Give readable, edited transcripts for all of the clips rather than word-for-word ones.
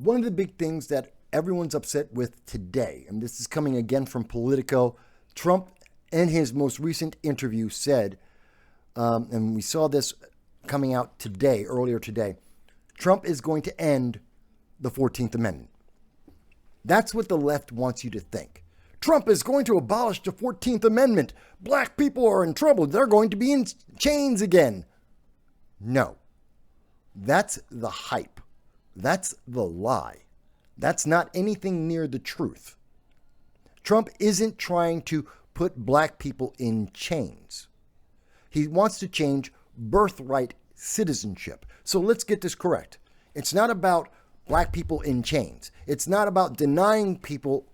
one of the big things that everyone's upset with today, and this is coming again from Politico, Trump in his most recent interview said, and we saw this coming out today, earlier today, Trump is going to end the 14th Amendment. That's what the left wants you to think. Trump is going to abolish the 14th Amendment. Black people are in trouble. They're going to be in chains again. No. That's the hype. That's the lie. That's not anything near the truth. Trump isn't trying to put black people in chains. He wants to change birthright citizenship. So let's get this correct. It's not about black people in chains. It's not about denying people,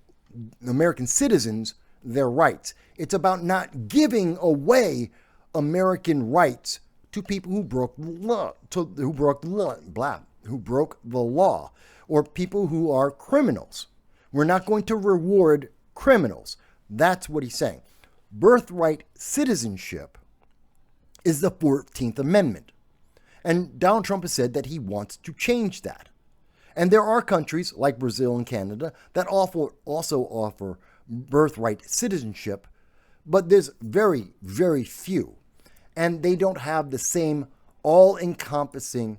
American citizens, their rights. It's about not giving away American rights to people who broke the law, who broke the law, or people who are criminals. We're not going to reward criminals. That's what he's saying. Birthright citizenship is the 14th Amendment. And Donald Trump has said that he wants to change that. And there are countries like Brazil and Canada that also offer birthright citizenship, but there's very, very few. And they don't have the same all-encompassing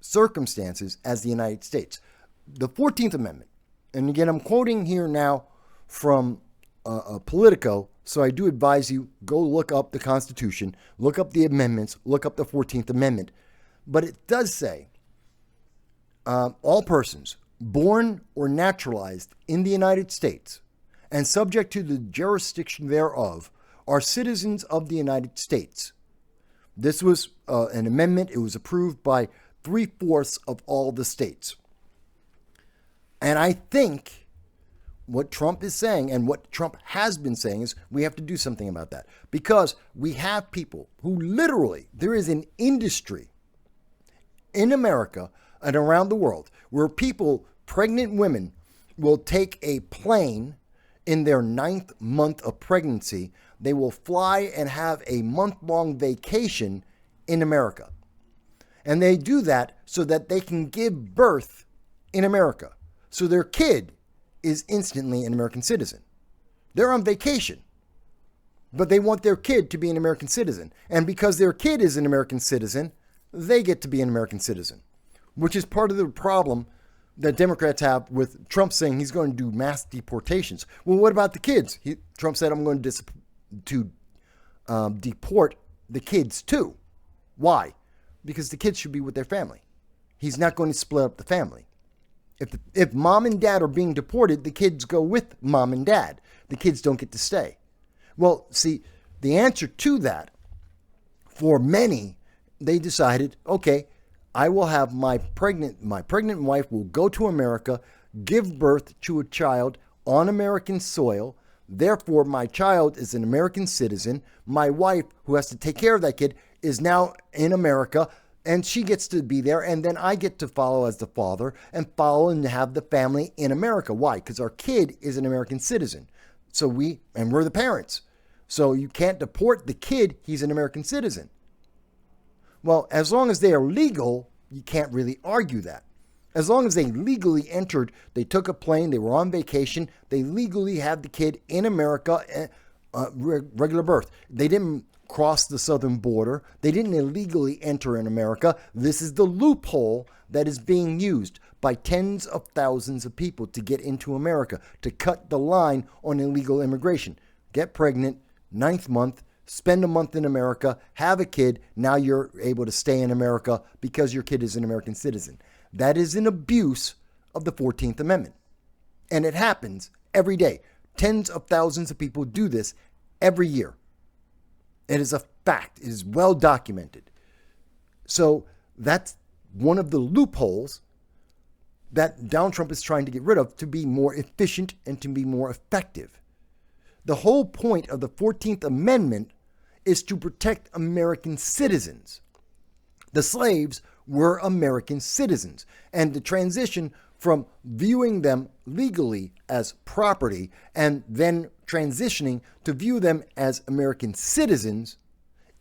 circumstances as the United States. The 14th Amendment, and again, I'm quoting here now from Politico, so I do advise you, go look up the Constitution, look up the amendments, look up the 14th Amendment. But it does say, all persons born or naturalized in the United States and subject to the jurisdiction thereof are citizens of the United States. This was an amendment. It was approved by 3/4 of all the states. And I think what Trump is saying and what Trump has been saying is we have to do something about that, because we have people who literally, there is an industry in America and around the world where people, pregnant women, will take a plane in their 9th month of pregnancy. They will fly and have a month-long vacation in America. And they do that so that they can give birth in America. So their kid is instantly an American citizen. They're on vacation, but they want their kid to be an American citizen. And because their kid is an American citizen, they get to be an American citizen, which is part of the problem that Democrats have with Trump saying he's going to do mass deportations. Well, what about the kids? Trump said, I'm going to deport the kids too. Why? Because the kids should be with their family. He's not going to split up the family. If mom and dad are being deported, the kids go with mom and dad. The kids don't get to stay. Well, see, the answer to that, for many, they decided, okay, I will have my pregnant wife will go to America, give birth to a child on American soil. Therefore, my child is an American citizen. My wife, who has to take care of that kid, is now in America, and she gets to be there. And then I get to follow as the father and follow and have the family in America. Why? Because our kid is an American citizen. So we're the parents. So you can't deport the kid. He's an American citizen. Well, as long as they are legal, you can't really argue that. As long as they legally entered, they took a plane, they were on vacation, they legally had the kid in America, regular birth. They didn't cross the southern border. They didn't illegally enter in America. This is the loophole that is being used by tens of thousands of people to get into America, to cut the line on illegal immigration. Get pregnant, 9th month, spend a month in America, have a kid, now you're able to stay in America because your kid is an American citizen. That is an abuse of the 14th Amendment. And it happens every day. Tens of thousands of people do this every year. It is a fact. It is well documented. So that's one of the loopholes that Donald Trump is trying to get rid of to be more efficient and to be more effective. The whole point of the 14th Amendment is to protect American citizens. The slaves were American citizens, and the transition from viewing them legally as property and then transitioning to view them as American citizens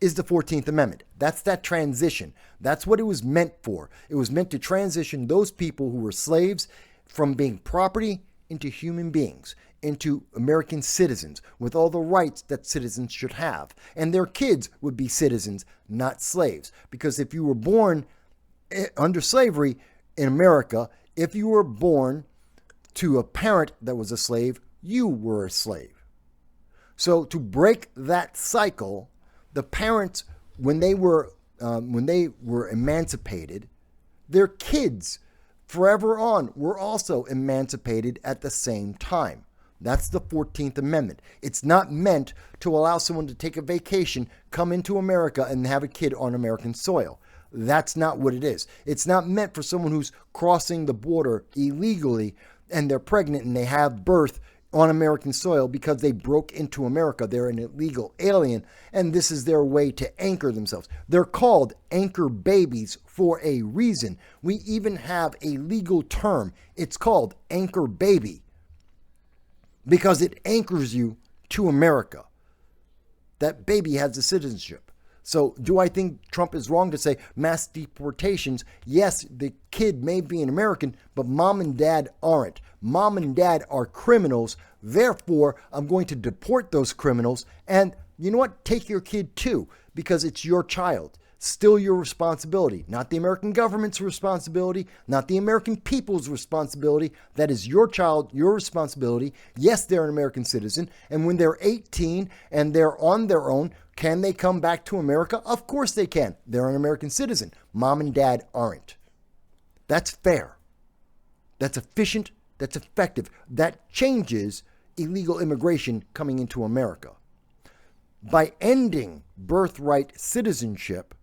is the 14th Amendment. That's that transition. That's what it was meant for. It was meant to transition those people who were slaves from being property into human beings, into American citizens with all the rights that citizens should have. And their kids would be citizens, not slaves. Because if you were born under slavery in America, if you were born to a parent that was a slave, you were a slave. So to break that cycle, the parents, when they were emancipated, their kids forever on were also emancipated at the same time. That's the 14th Amendment. It's not meant to allow someone to take a vacation, come into America, and have a kid on American soil. That's not what it is. It's not meant for someone who's crossing the border illegally and they're pregnant and they have birth on American soil because they broke into America. They're an illegal alien, and this is their way to anchor themselves. They're called anchor babies for a reason. We even have a legal term. It's called anchor baby because it anchors you to America. That baby has a citizenship. So do I think Trump is wrong to say mass deportations? Yes, the kid may be an American, but mom and dad aren't. Mom and dad are criminals. Therefore, I'm going to deport those criminals. And you know what? Take your kid too, because it's your child. Still your responsibility, not the American government's responsibility, not the American people's responsibility. That is your child, your responsibility. Yes, they're an American citizen. And when they're 18 and they're on their own, can they come back to America? Of course they can. They're an American citizen. Mom and dad aren't. That's fair. That's efficient. That's effective. That changes illegal immigration coming into America. By ending birthright citizenship,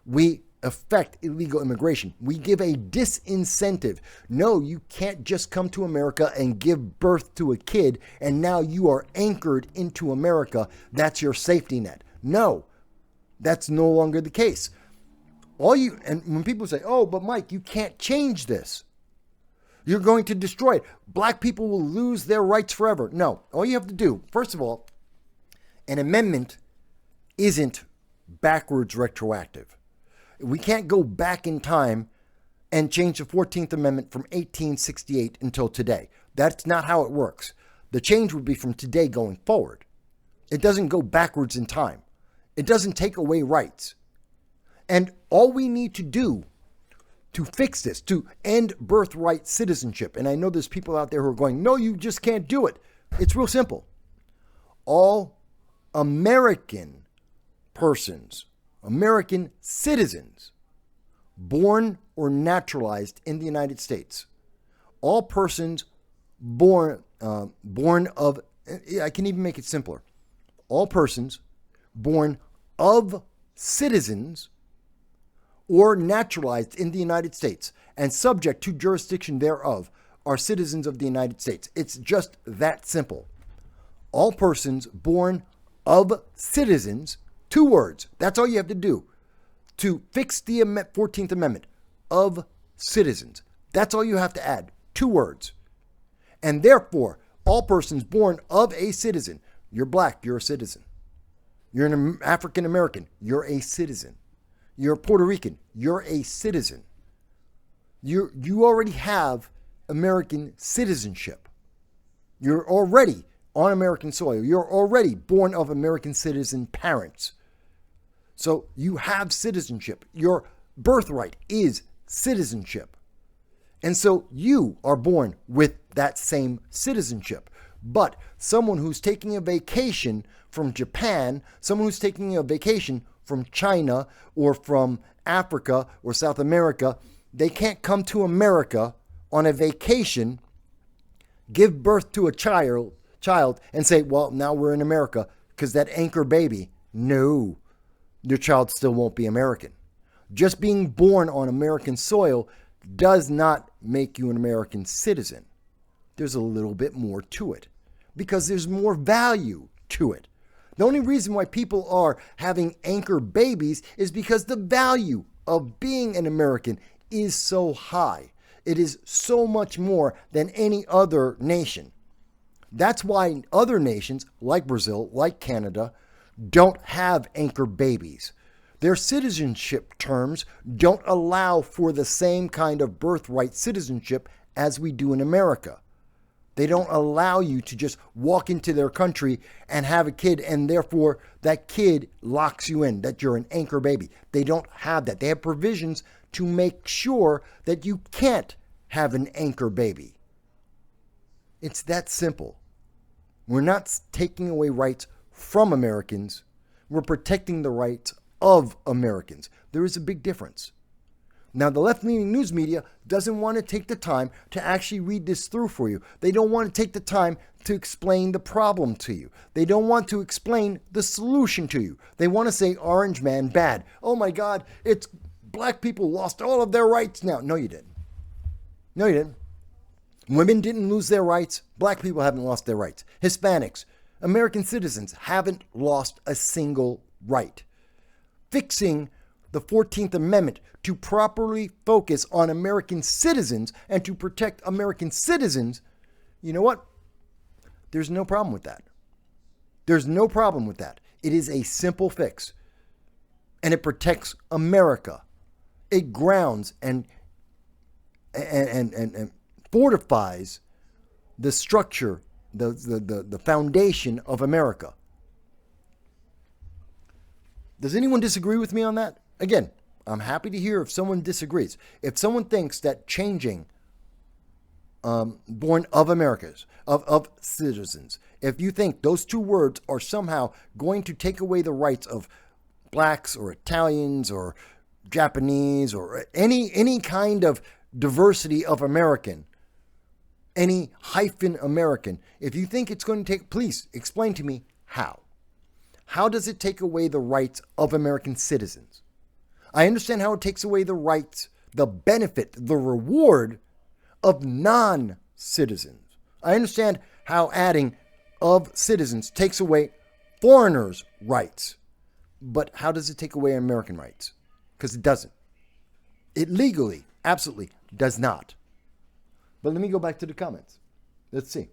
we affect illegal immigration. We give a disincentive. No, you can't just come to America and give birth to a kid and now you are anchored into America. That's your safety net. No, that's no longer the case. And when people say, oh, but Mike, you can't change this. You're going to destroy it. Black people will lose their rights forever. No, all you have to do, first of all, an amendment isn't backwards retroactive. We can't go back in time and change the 14th Amendment from 1868 until today. That's not how it works. The change would be from today going forward. It doesn't go backwards in time. It doesn't take away rights. And all we need to do to fix this, to end birthright citizenship, and I know there's people out there who are going, no, you just can't do it. It's real simple. All American persons, American citizens, born or naturalized in the United States, all persons born of, I can even make it simpler, all persons born of citizens or naturalized in the United States and subject to jurisdiction thereof are citizens of the United States. It's just that simple. All persons born of citizens, 2 words. That's all you have to do to fix the 14th Amendment, of citizens. That's all you have to add, 2 words. And therefore, all persons born of a citizen. You're black, you're a citizen. You're an African American, you're a citizen. You're Puerto Rican, you're a citizen. You already have American citizenship. You're already on American soil. You're already born of American citizen parents. So you have citizenship. Your birthright is citizenship. And so you are born with that same citizenship. But someone who's taking a vacation from Japan, someone who's taking a vacation from China or from Africa or South America, they can't come to America on a vacation, give birth to a child and say, well, now we're in America because that anchor baby. No, your child still won't be American. Just being born on American soil does not make you an American citizen. There's a little bit more to it because there's more value to it. The only reason why people are having anchor babies is because the value of being an American is so high. It is so much more than any other nation. That's why other nations like Brazil, like Canada, don't have anchor babies. Their citizenship terms don't allow for the same kind of birthright citizenship as we do in America. They don't allow you to just walk into their country and have a kid, and therefore that kid locks you in, that you're an anchor baby. They don't have that. They have provisions to make sure that you can't have an anchor baby. It's that simple. We're not taking away rights from Americans. We're protecting the rights of Americans. There is a big difference. Now, the left-leaning news media doesn't want to take the time to actually read this through for you. They don't want to take the time to explain the problem to you. They don't want to explain the solution to you. They want to say orange man bad. Oh my God, it's black people lost all of their rights now. No, you didn't. No, you didn't. Women didn't lose their rights. Black people haven't lost their rights. Hispanics, American citizens haven't lost a single right. Fixing the 14th Amendment to properly focus on American citizens and to protect American citizens, you know what? There's no problem with that. There's no problem with that. It is a simple fix. And it protects America. It grounds and fortifies the structure, the foundation of America. Does anyone disagree with me on that? Again, I'm happy to hear if someone disagrees. If someone thinks that changing born of Americans, of citizens, if you think those two words are somehow going to take away the rights of blacks or Italians or Japanese or any kind of diversity of American, any hyphen American, if you think it's going to take, please explain to me how. How does it take away the rights of American citizens? I understand how it takes away the rights, the benefit, the reward of non-citizens. I understand how adding of citizens takes away foreigners' rights. But how does it take away American rights? Because it doesn't. It legally, absolutely does not. But let me go back to the comments. Let's see.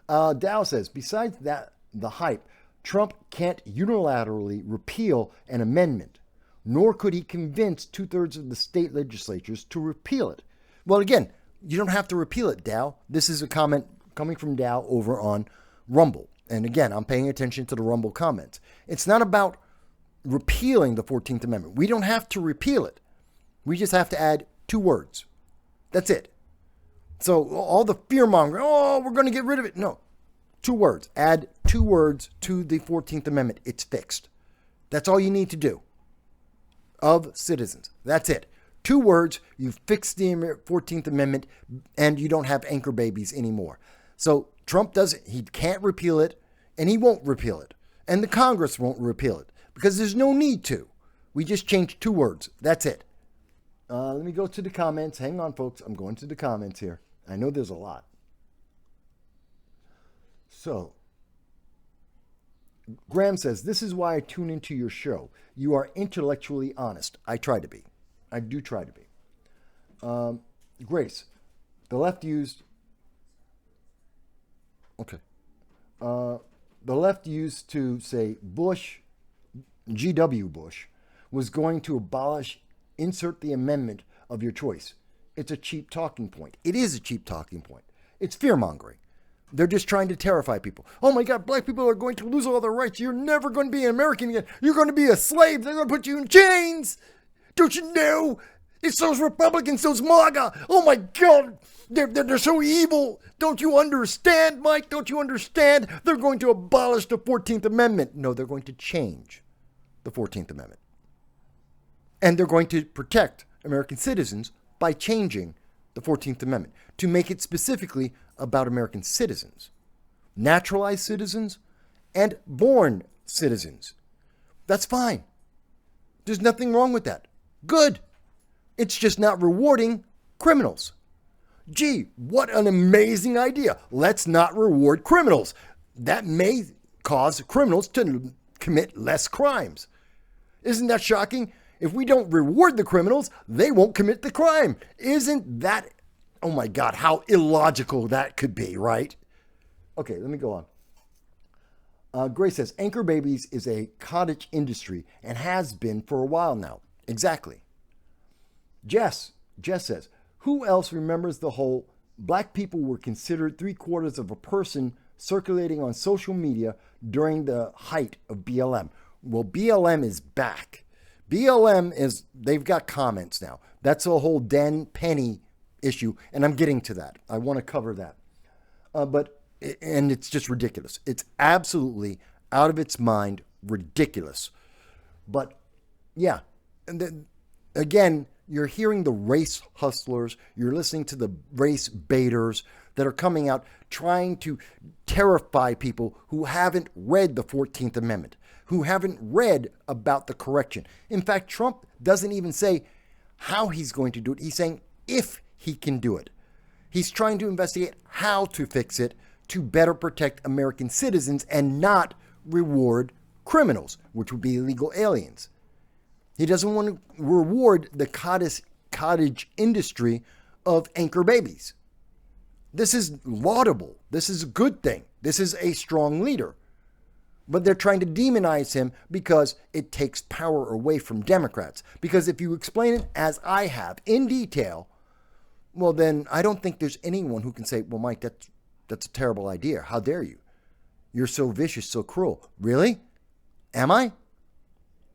Dow says, besides that, the hype, Trump can't unilaterally repeal an amendment, nor could he convince 2/3 of the state legislatures to repeal it. Well, again, you don't have to repeal it, Dow. This is a comment coming from Dow over on Rumble. And again, I'm paying attention to the Rumble comments. It's not about repealing the 14th Amendment. We don't have to repeal it. We just have to add 2 words. That's it. So all the fear-mongering, oh, we're going to get rid of it. No. 2 words. Add 2 words to the 14th Amendment. It's fixed. That's all you need to do. Of citizens. That's it. 2 words. You've fixed the 14th Amendment and you don't have anchor babies anymore. So Trump doesn't. He can't repeal it and he won't repeal it. And the Congress won't repeal it because there's no need to. We just changed 2 words. That's it. Let me go to the comments. Hang on, folks. I'm going to the comments here. I know there's a lot. So, Graham says, this is why I tune into your show. You are intellectually honest. I try to be. I do try to be. Grace, the left used... Okay. The left used to say Bush, G.W. Bush, was going to abolish, insert the amendment of your choice. It's a cheap talking point. It is a cheap talking point. It's fear-mongering. They're just trying to terrify people. Oh my God, black people are going to lose all their rights. You're never going to be an American again. You're going to be a slave. They're going to put you in chains. Don't you know? It's those Republicans, those MAGA. Oh my God, they're so evil. Don't you understand, Mike? Don't you understand? They're going to abolish the 14th Amendment. No, they're going to change the 14th Amendment. And they're going to protect American citizens by changing the 14th Amendment to make it specifically about American citizens, naturalized citizens, and born citizens. That's fine. There's nothing wrong with that. Good. It's just not rewarding criminals. Gee, what an amazing idea. Let's not reward criminals. That may cause criminals to commit less crimes. Isn't that shocking? If we don't reward the criminals, they won't commit the crime. Isn't that, oh my God, how illogical that could be, right? Okay, let me go Grace says, anchor babies is a cottage industry and has been for a while now. Exactly. Jess says, who else remembers the whole black people were considered 3/4 of a person circulating on social media during the height of BLM? Well, BLM is back. BLM is, they've got comments now. That's a whole Dan Penny issue, and I'm getting to that. I want to cover that. And it's just ridiculous. It's absolutely out of its mind ridiculous. But yeah, and then, again, you're hearing the race hustlers, you're listening to the race baiters that are coming out trying to terrify people who haven't read the 14th Amendment, who haven't read about the correction. In fact, Trump doesn't even say how he's going to do it. He's saying if he can do it. He's trying to investigate how to fix it to better protect American citizens and not reward criminals, which would be illegal aliens. He doesn't want to reward the cottage industry of anchor babies. This is laudable. This is a good thing. This is a strong leader. But they're trying to demonize him because it takes power away from Democrats. Because if you explain it as I have in detail, well, then I don't think there's anyone who can say, well, Mike, that's a terrible idea. How dare you? You're so vicious, so cruel. Really? Am I?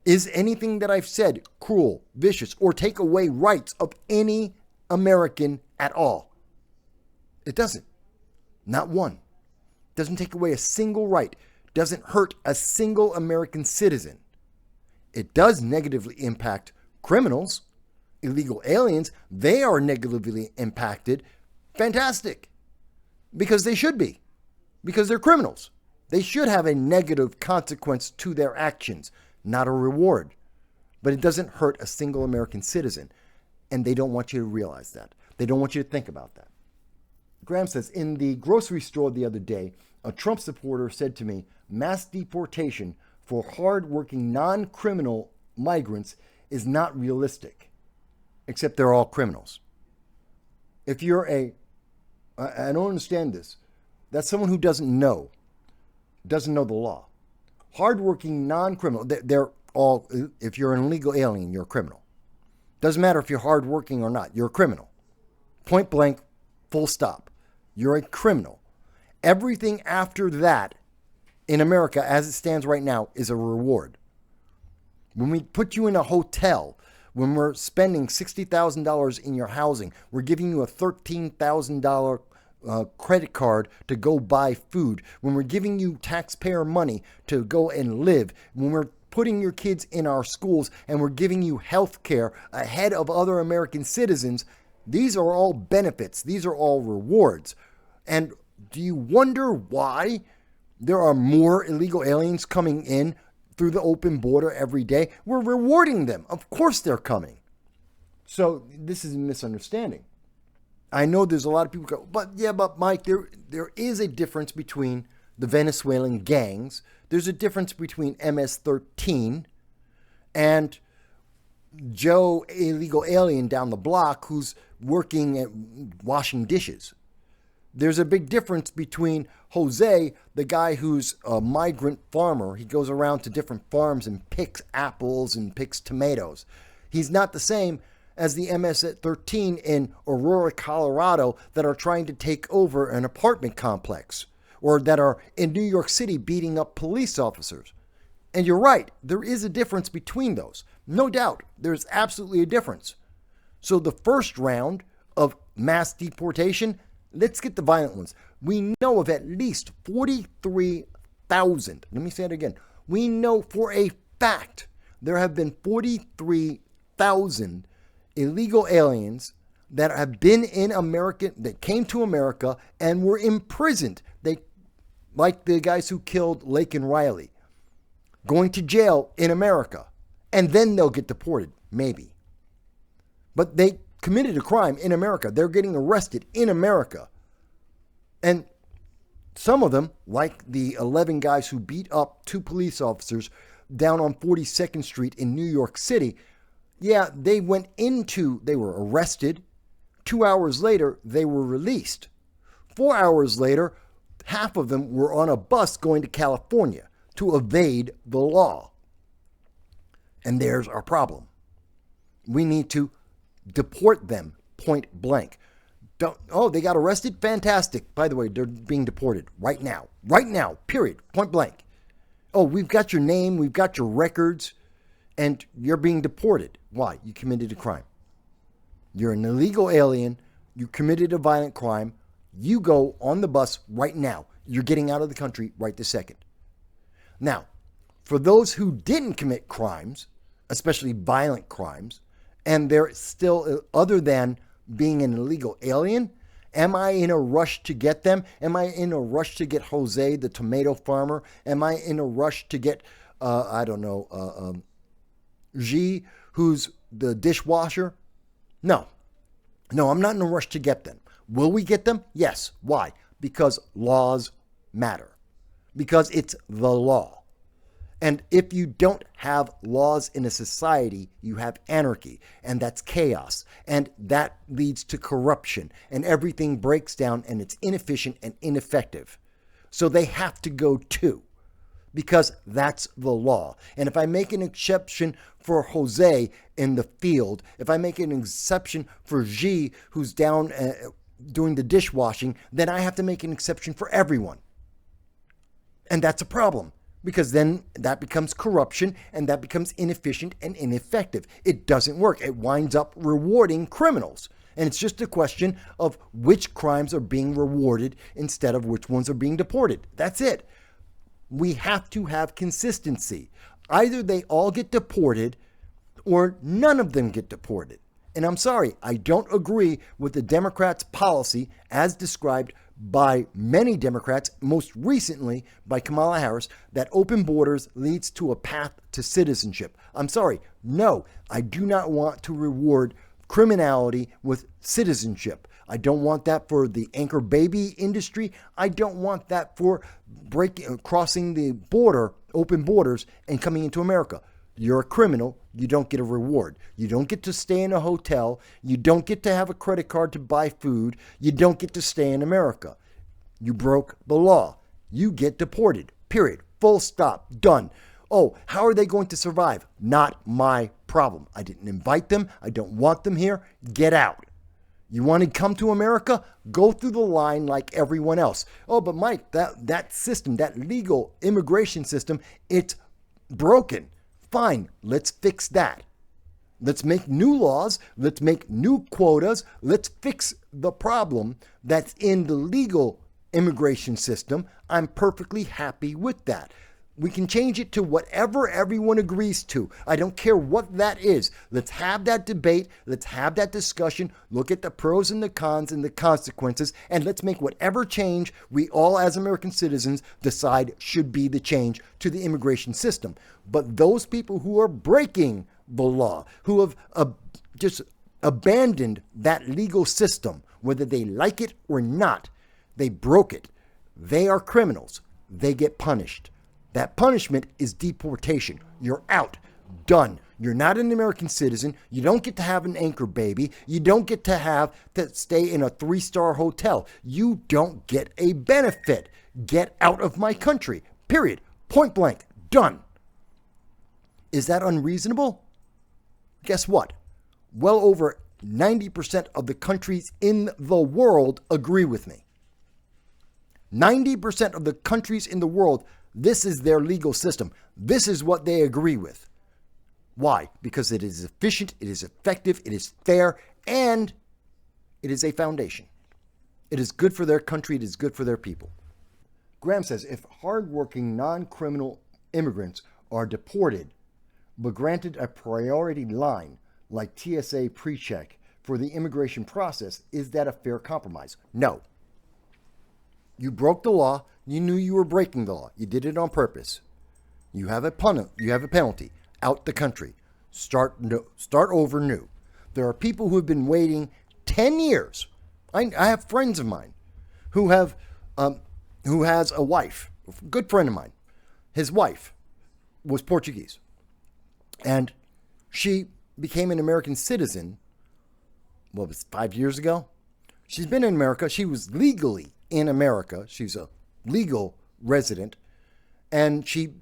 Is anything that I've said cruel, vicious, or take away rights of any American at all? It doesn't. Not one. Doesn't take away a single right. Doesn't hurt a single American citizen. It does negatively impact criminals, illegal aliens. They are negatively impacted. Fantastic. Because they should be. Because they're criminals. They should have a negative consequence to their actions, not a reward. But it doesn't hurt a single American citizen. And they don't want you to realize that. They don't want you to think about that. Graham says, in the grocery store the other day, a Trump supporter said to me, mass deportation for hard-working non-criminal migrants is not realistic, except they're all criminals. If you're I don't understand this. That's someone who doesn't know the law. Hard-working non-criminal, they're all, if you're an illegal alien, you're a criminal. Doesn't matter if you're hard-working or not, you're a criminal. Point blank, full stop. You're a criminal. Everything after that in America, as it stands right now, is a reward. When we put you in a hotel, when we're spending $60,000 in your housing, we're giving you a $13,000 credit card to go buy food. When we're giving you taxpayer money to go and live, when we're putting your kids in our schools and we're giving you health care ahead of other American citizens, these are all benefits. These are all rewards. And do you wonder why there are more illegal aliens coming in through the open border every day? We're rewarding them. Of course they're coming. So this is a misunderstanding. I know there's a lot of people go, but Mike, there is a difference between the Venezuelan gangs. There's a difference between MS-13 and Joe, illegal alien down the block who's working at washing dishes. There's a big difference between Jose, the guy who's a migrant farmer. He goes around to different farms and picks apples and picks tomatoes. He's not the same as the MS-13 in Aurora, Colorado that are trying to take over an apartment complex or that are in New York City beating up police officers. And you're right, there is a difference between those. No doubt, there's absolutely a difference. So the first round of mass deportation, let's get the violent ones. We know of at least 43,000. Let me say it again. We know for a fact there have been 43,000 illegal aliens that have been in America, that came to America and were imprisoned. They, like the guys who killed Lake and Riley, going to jail in America. And then they'll get deported, maybe. But they committed a crime in America. They're getting arrested in America. And some of them, like the 11 guys who beat up 2 police officers down on 42nd Street in New York City, yeah, they were arrested. 2 hours later, they were released. 4 hours later, half of them were on a bus going to California. to evade the law. And there's our problem. We need to deport them point blank. They got arrested? Fantastic. By the way, they're being deported right now. Right now, period. Point blank. Oh, we've got your name, we've got your records, and you're being deported. Why? You committed a crime. You're an illegal alien. You committed a violent crime. You go on the bus right now. You're getting out of the country right this second. Now, for those who didn't commit crimes, especially violent crimes, and they're still, other than being an illegal alien, am I in a rush to get them? Am I in a rush to get Jose, the tomato farmer? Am I in a rush to get, G, who's the dishwasher? No, I'm not in a rush to get them. Will we get them? Yes. Why? Because laws matter. Because it's the law. And if you don't have laws in a society, you have anarchy, and that's chaos, and that leads to corruption, and everything breaks down, and it's inefficient and ineffective. So they have to go too, because that's the law. And if I make an exception for Jose in the field, if I make an exception for G, who's down doing the dishwashing, then I have to make an exception for everyone. And that's a problem. Because then that becomes corruption, and that becomes inefficient and ineffective. It doesn't work. It winds up rewarding criminals. And it's just a question of which crimes are being rewarded instead of which ones are being deported. That's it. We have to have consistency. Either they all get deported or none of them get deported. And I'm sorry, I don't agree with the Democrats' policy as described by many Democrats, most recently by Kamala Harris, that open borders leads to a path to citizenship. I'm sorry, no, I do not want to reward criminality with citizenship. I don't want that for the anchor baby industry. I don't want that for crossing the border, open borders, and coming into America. You're a criminal. You don't get a reward. You don't get to stay in a hotel. You don't get to have a credit card to buy food. You don't get to stay in America. You broke the law. You get deported. Period. Full stop. Done. Oh, how are they going to survive? Not my problem. I didn't invite them. I don't want them here. Get out. You want to come to America? Go through the line like everyone else. Oh, but Mike, that system, that legal immigration system, it's broken. Fine, let's fix that. Let's make new laws. Let's make new quotas. Let's fix the problem that's in the legal immigration system. I'm perfectly happy with that. We can change it to whatever everyone agrees to. I don't care what that is. Let's have that debate. Let's have that discussion. Look at the pros and the cons and the consequences, and let's make whatever change we all as American citizens decide should be the change to the immigration system. But those people who are breaking the law, who have just abandoned that legal system, whether they like it or not, they broke it. They are criminals. They get punished. That punishment is deportation. You're out. Done. You're not an American citizen. You don't get to have an anchor baby. You don't get to stay in a 3-star hotel. You don't get a benefit. Get out of my country. Period. Point blank. Done. Is that unreasonable? Guess what? Well over 90% of the countries in the world agree with me. 90% of the countries in the world, this is their legal system. This is what they agree with. Why? Because it is efficient, it is effective, it is fair, and it is a foundation. It is good for their country, it is good for their people. Graham says, if hardworking non-criminal immigrants are deported, but granted a priority line like TSA pre-check for the immigration process, is that a fair compromise? No. You broke the law. You knew you were breaking the law. You did it on purpose. You have a penalty. Out the country. Start over new. There are people who have been waiting 10 years. I have friends of mine who has a wife, a good friend of mine. His wife was Portuguese. And she became an American citizen, 5 years ago? She's been in America. She was legally in America. She's a legal resident. and she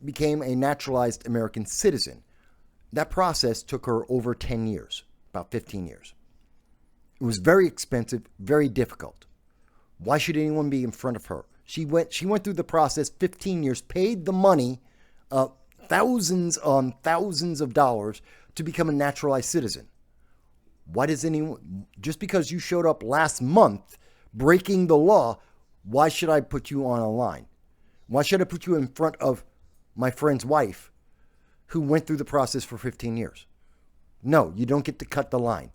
became a naturalized American citizen. That process took her over 10 years, about 15 years. It was very expensive, very difficult. Why should anyone be in front of her? She went through the process, 15 years, paid the money, thousands on thousands of dollars to become a naturalized citizen. Why does anyone, just because you showed up last month breaking the law, why should I put you on a line? Why should I put you in front of my friend's wife who went through the process for 15 years? No, you don't get to cut the line.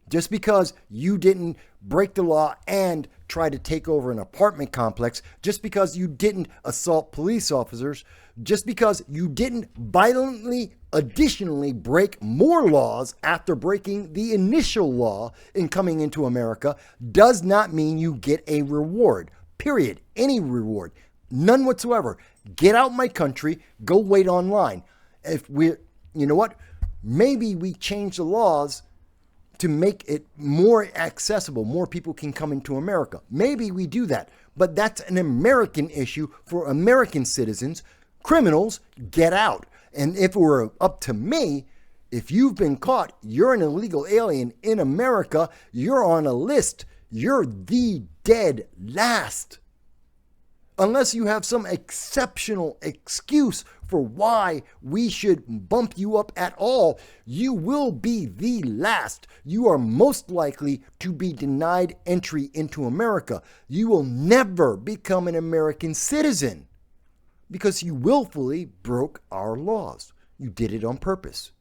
Just because you didn't break the law and try to take over an apartment complex, just because you didn't assault police officers, just because you didn't violently additionally break more laws after breaking the initial law in coming into America, does not mean you get a reward. Period. Any reward. None whatsoever. Get out my country. Go wait online. You know what? Maybe we change the laws to make it more accessible. More people can come into America. Maybe we do that. But that's an American issue for American citizens. Criminals, get out. And if it were up to me, if you've been caught, you're an illegal alien in America, you're on a list, you're the dead last. Unless you have some exceptional excuse for why we should bump you up at all, you will be the last. You are most likely to be denied entry into America. You will never become an American citizen because you willfully broke our laws. You did it on purpose.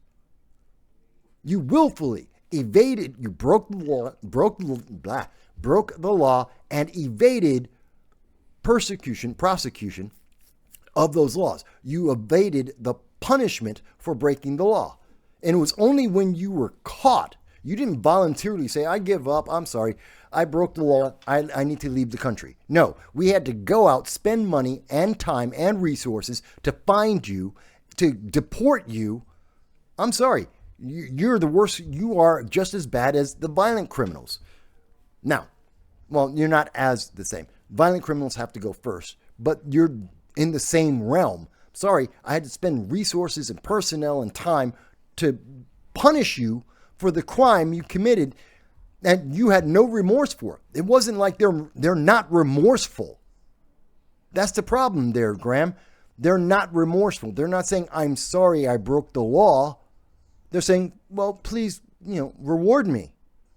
You willfully evaded, you broke the law and evaded prosecution of those laws. You evaded the punishment for breaking the law. And it was only when you were caught, you didn't voluntarily say, I give up, I'm sorry, I broke the law, I need to leave the country. No, we had to go out, spend money and time and resources to find you, to deport you. I'm sorry, you're the worst, you are just as bad as the violent criminals. Now, well, you're not as the same. Violent criminals have to go first, but you're in the same realm. Sorry, I had to spend resources and personnel and time to punish you for the crime you committed and you had no remorse for it. It wasn't like they're not remorseful. That's the problem there, Graham. They're not remorseful. They're not saying, I'm sorry I broke the law. They're saying, well, please, reward me.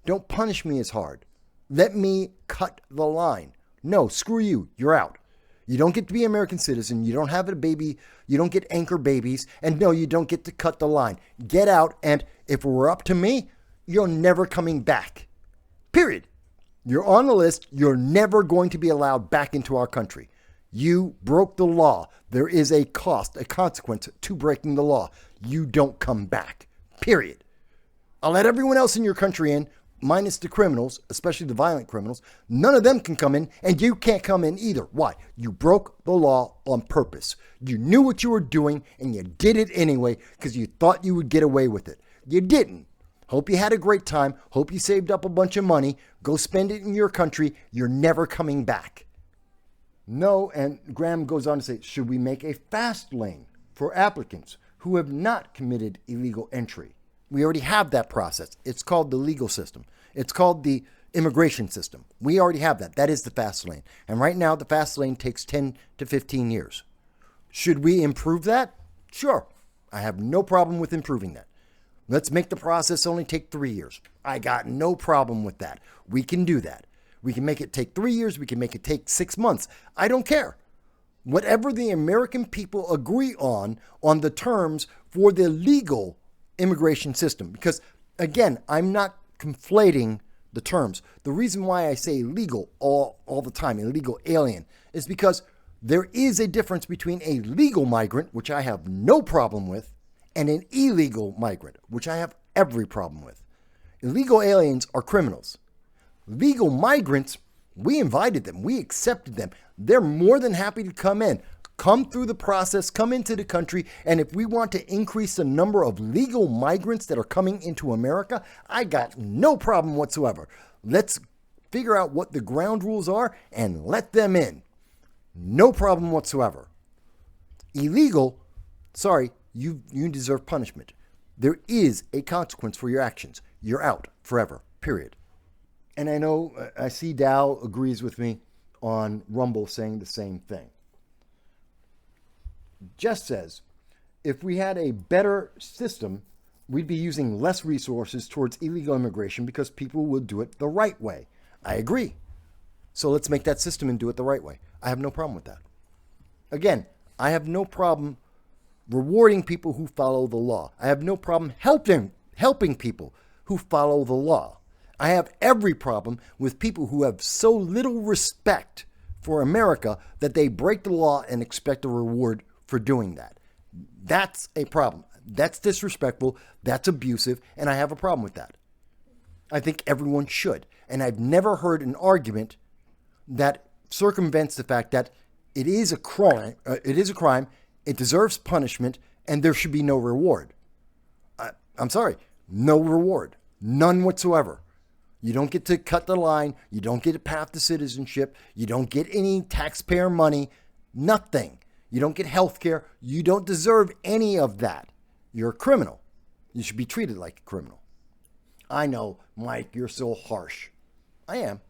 Don't punish me as hard. Let me cut the line. No, screw you. You're out. You don't get to be an American citizen. You don't have a baby. You don't get anchor babies. And no, you don't get to cut the line. Get out. And if it were up to me, you're never coming back. Period. You're on the list. You're never going to be allowed back into our country. You broke the law. There is a cost, a consequence to breaking the law. You don't come back. Period. I'll let everyone else in your country in, minus the criminals, especially the violent criminals. None of them can come in, and you can't come in either. Why? You broke the law on purpose. You knew what you were doing, and you did it anyway because you thought you would get away with it. You didn't. Hope you had a great time. Hope you saved up a bunch of money. Go spend it in your country. You're never coming back. No, and Graham goes on to say, should we make a fast lane for applicants who have not committed illegal entry? We already have that process. It's called the legal system. It's called the immigration system. We already have that. That is the fast lane. And right now, the fast lane takes 10 to 15 years. Should we improve that? Sure. I have no problem with improving that. Let's make the process only take 3 years. I got no problem with that. We can do that. We can make it take 3 years. We can make it take 6 months. I don't care. Whatever the American people agree on the terms for the legal immigration system. Because, again, I'm not conflating the terms. The reason why I say illegal all the time, illegal alien, is because there is a difference between a legal migrant, which I have no problem with, and an illegal migrant, which I have every problem with. Illegal aliens are criminals. Legal migrants, we invited them. We accepted them. They're more than happy to come in. Come through the process, come into the country, and if we want to increase the number of legal migrants that are coming into America, I got no problem whatsoever. Let's figure out what the ground rules are and let them in. No problem whatsoever. Illegal, sorry, you deserve punishment. There is a consequence for your actions. You're out forever, period. And I know, I see Dow agrees with me on Rumble saying the same thing. Just says, if we had a better system, we'd be using less resources towards illegal immigration because people would do it the right way. I agree. So let's make that system and do it the right way. I have no problem with that. Again, I have no problem rewarding people who follow the law. I have no problem helping people who follow the law. I have every problem with people who have so little respect for America that they break the law and expect a reward for doing that. That's a problem. That's disrespectful. That's abusive. And I have a problem with that. I think everyone should. And I've never heard an argument that circumvents the fact that it is a crime. It deserves punishment, and there should be no reward. I'm sorry, no reward, none whatsoever. You don't get to cut the line. You don't get a path to citizenship. You don't get any taxpayer money. Nothing. You don't get health care. You don't deserve any of that. You're a criminal. You should be treated like a criminal. I know, Mike, you're so harsh. I am.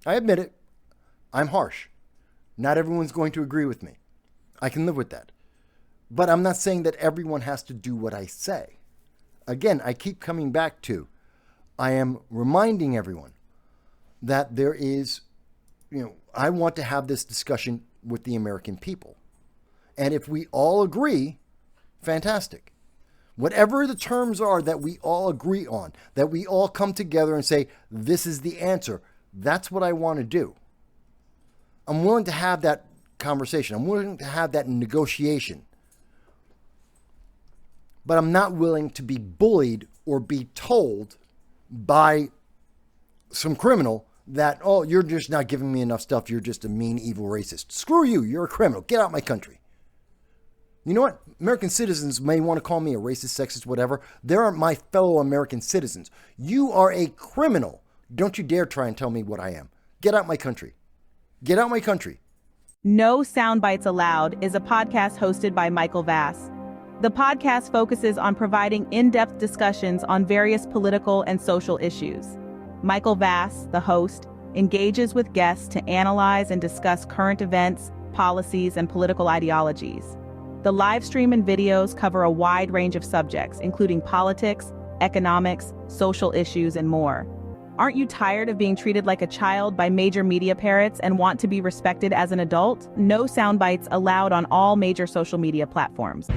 I admit it. I'm harsh. Not everyone's going to agree with me. I can live with that. But I'm not saying that everyone has to do what I say. Again, I keep coming back to, I am reminding everyone that there is, I want to have this discussion with the American people. And if we all agree, fantastic. Whatever the terms are that we all agree on, that we all come together and say, this is the answer, that's what I want to do. I'm willing to have that conversation. I'm willing to have that negotiation. But I'm not willing to be bullied or be told by some criminal that, oh, you're just not giving me enough stuff. You're just a mean, evil racist. Screw you. You're a criminal. Get out of my country. You know what? American citizens may want to call me a racist, sexist, whatever. They're my fellow American citizens. You are a criminal. Don't you dare try and tell me what I am. Get out my country. Get out my country. No Soundbites Allowed is a podcast hosted by Michael Vass. The podcast focuses on providing in-depth discussions on various political and social issues. Michael Vass, the host, engages with guests to analyze and discuss current events, policies, and political ideologies. The live stream and videos cover a wide range of subjects, including politics, economics, social issues, and more. Aren't you tired of being treated like a child by major media parrots and want to be respected as an adult? No Soundbites Allowed on all major social media platforms.